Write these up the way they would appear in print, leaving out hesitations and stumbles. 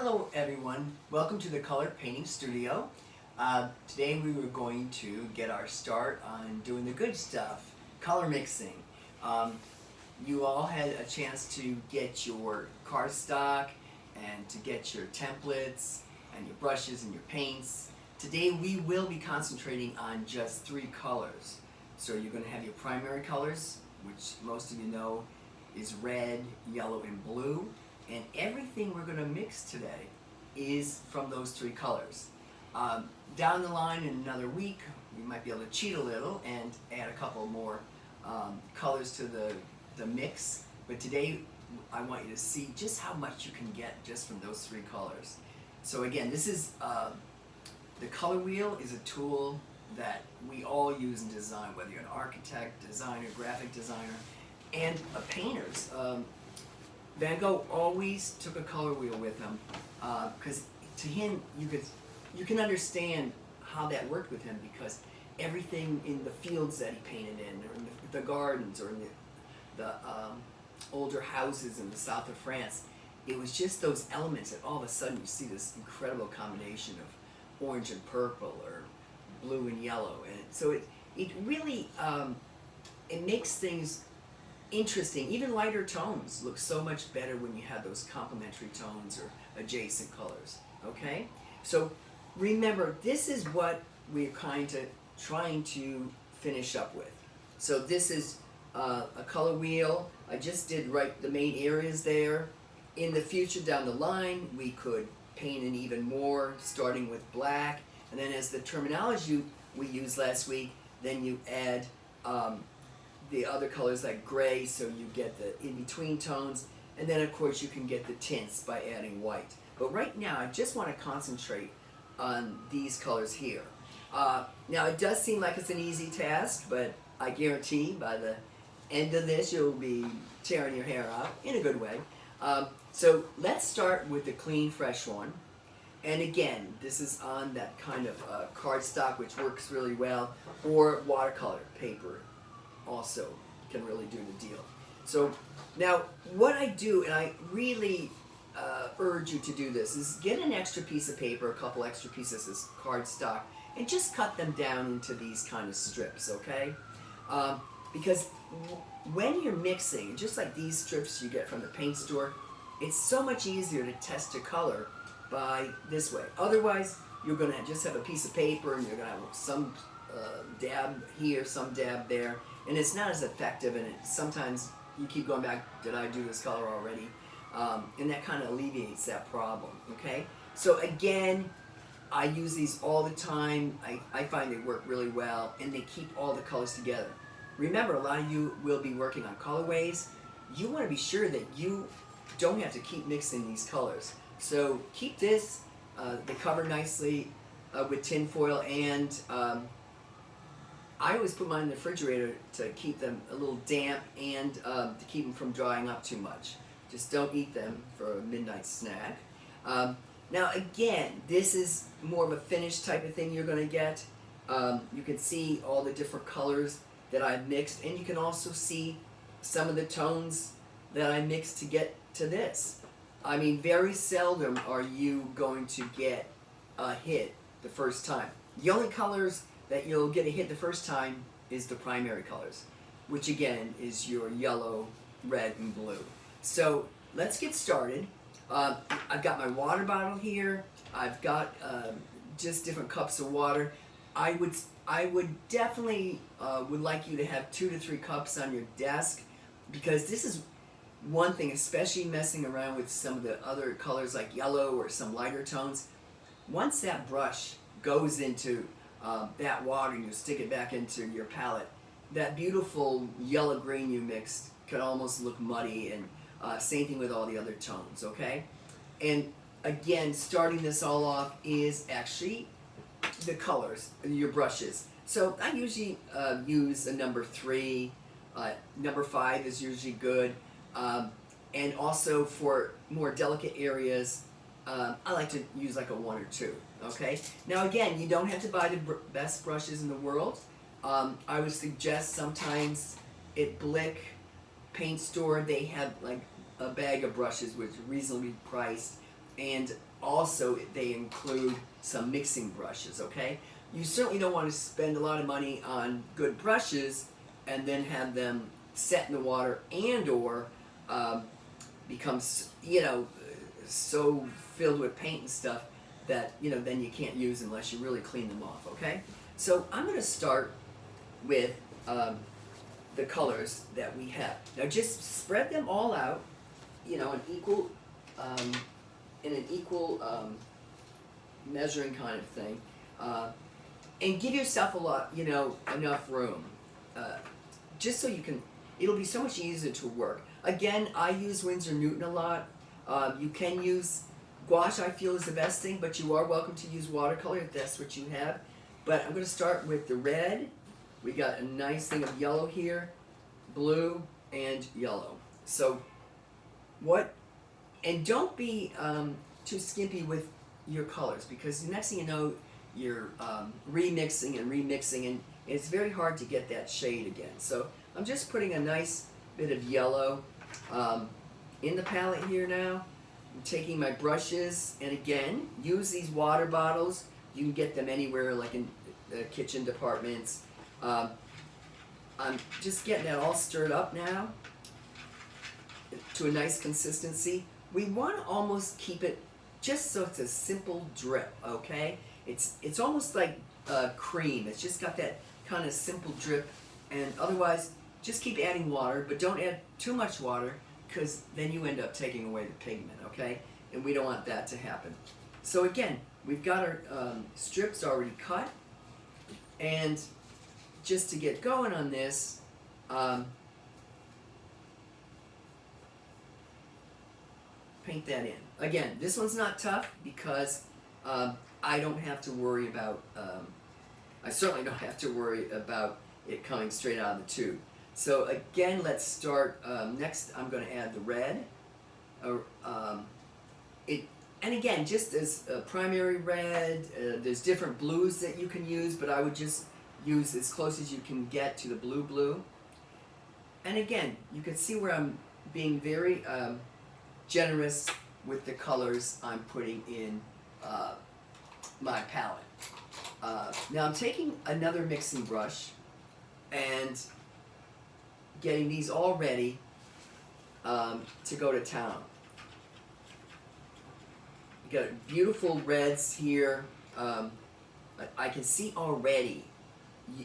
Hello everyone, welcome to the Color Painting Studio. Today we were going to get our start on doing the good stuff, color mixing. Um, you all had a chance to get your cardstock and to get your templates and your brushes and your paints. Today we will be concentrating on just three colors. So you're going to have your primary colors, which most of you know is red, yellow, and blue. And everything we're going to mix today is from those three colors. Down the line in another week, we might be able to cheat a little and add a couple more colors to the mix. But today, I want you to see just how much you can get just from those three colors. So again, this is the color wheel is a tool that we all use in design, whether you're an architect, designer, graphic designer, and painters. Van Gogh always took a color wheel with him because to him you can understand how that worked with him, because everything in the fields that he painted in, or in the gardens, or in the older houses in the south of France, it was just those elements that all of a sudden you see this incredible combination of orange and purple, or blue and yellow, and so it really it makes things interesting. Even lighter tones look so much better when you have those complementary tones or adjacent colors. Okay? So remember, this is what we're kind of trying to finish up with. So this is a color wheel. I just did the main areas there. In the future down the line, we could paint in even more, starting with black, and then as the terminology we used last week, then you add the other colors like gray, so you get the in-between tones, and then of course you can get the tints by adding white. But right now I just want to concentrate on these colors here. Now it does seem like it's an easy task, but I guarantee by the end of this you'll be tearing your hair out in a good way. So let's start with the clean, fresh one. And again, this is on that kind of cardstock, which works really well, or watercolor paper also can really do the deal. So now what I do, and I really urge you to do this, is get an extra piece of paper, a couple extra pieces of cardstock, and just cut them down into these kind of strips, okay? Because when you're mixing, just like these strips you get from the paint store, it's so much easier to test a color by this way. Otherwise, you're going to just have a piece of paper and you're going to have some dab here, some dab there, and it's not as effective, and sometimes you keep going back, did I do this color already? And that kind of alleviates that problem, okay? So again, I use these all the time. I find they work really well, and they keep all the colors together. Remember, a lot of you will be working on colorways. You want to be sure that you don't have to keep mixing these colors. So keep this, they cover nicely with tin foil, and I always put mine in the refrigerator to keep them a little damp and to keep them from drying up too much. Just don't eat them for a midnight snack. Now again, this is more of a finished type of thing you're going to get. You can see all the different colors that I've mixed, and you can also see some of the tones that I mixed to get to this. I mean, very seldom are you going to get a hit the first time. The only colors that you'll get a hit the first time is the primary colors, which again is your yellow, red, and blue. So let's get started. I've got my water bottle here. I've got just different cups of water. I would definitely would like you to have 2 to 3 cups on your desk, because this is one thing, especially messing around with some of the other colors like yellow or some lighter tones. Once that brush goes into that water and you stick it back into your palette, that beautiful yellow green you mixed could almost look muddy, and same thing with all the other tones, okay? And again, starting this all off is actually the colors, your brushes. So I usually use a number 3, number 5 is usually good, and also for more delicate areas, I like to use like a 1 or 2. Okay. Now again, you don't have to buy the best brushes in the world. I would suggest sometimes at Blick Paint Store they have like a bag of brushes which are reasonably priced, and also they include some mixing brushes, okay? You certainly don't want to spend a lot of money on good brushes and then have them set in the water and or becomes, so filled with paint and stuff that, then you can't use unless you really clean them off, okay? So I'm going to start with the colors that we have. Now just spread them all out, in an equal measuring kind of thing, and give yourself a lot, enough room, just so you can. It'll be so much easier to work. Again, I use Winsor Newton a lot. You can use gouache. I feel is the best thing, but you are welcome to use watercolor if that's what you have. But I'm going to start with the red. We got a nice thing of yellow here, blue, and yellow. So and don't be too skimpy with your colors, because the next thing you know, you're remixing, and it's very hard to get that shade again. So I'm just putting a nice bit of yellow in the palette here now. I'm taking my brushes, and again, use these water bottles. You can get them anywhere, like in the kitchen departments. I'm just getting that all stirred up now to a nice consistency. We want to almost keep it just so it's a simple drip, okay? It's almost like cream. It's just got that kind of simple drip, and otherwise just keep adding water, but don't add too much water, because then you end up taking away the pigment, okay? And we don't want that to happen. So again, we've got our strips already cut, and just to get going on this, paint that in. Again, this one's not tough because I don't have to worry about, I certainly don't have to worry about it coming straight out of the tube. So again, let's start, next I'm going to add the red. And again, just as a primary red, there's different blues that you can use, but I would just use as close as you can get to the blue. And again, you can see where I'm being very generous with the colors I'm putting in my palette. Now I'm taking another mixing brush and getting these all ready to go to town. You got beautiful reds here. I can see already,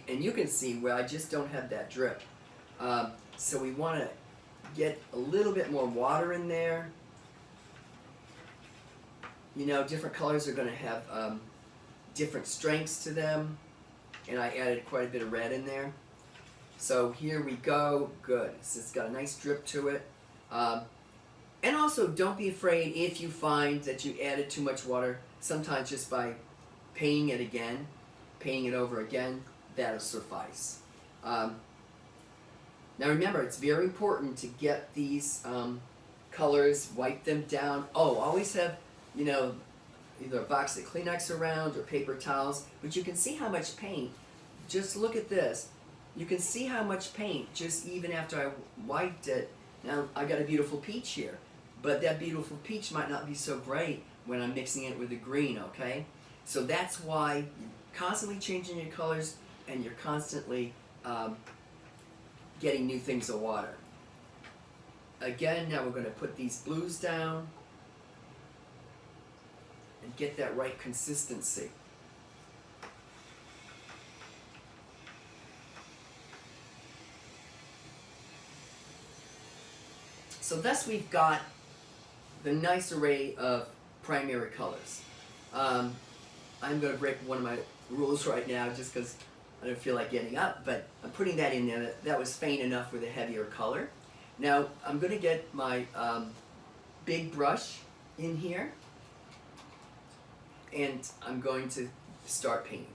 and you can see where I just don't have that drip. So we want to get a little bit more water in there. Different colors are going to have different strengths to them, and I added quite a bit of red in there. So here we go. Good. So it's got a nice drip to it. And also, don't be afraid if you find that you added too much water. Sometimes just by painting it over again, that'll suffice. Now remember, it's very important to get these colors, wipe them down. Oh, always have, either a box of Kleenex around or paper towels. But you can see how much paint, just look at this. You can see how much paint, just even after I wiped it. Now I got a beautiful peach here, but that beautiful peach might not be so bright when I'm mixing it with the green, okay? So that's why you're constantly changing your colors, and you're constantly getting new things of water. Again, now we're going to put these blues down and get that right consistency. So thus we've got the nice array of primary colors. I'm going to break one of my rules right now just because I don't feel like getting up, but I'm putting that in there. That was faint enough with a heavier color. Now I'm going to get my big brush in here, and I'm going to start painting.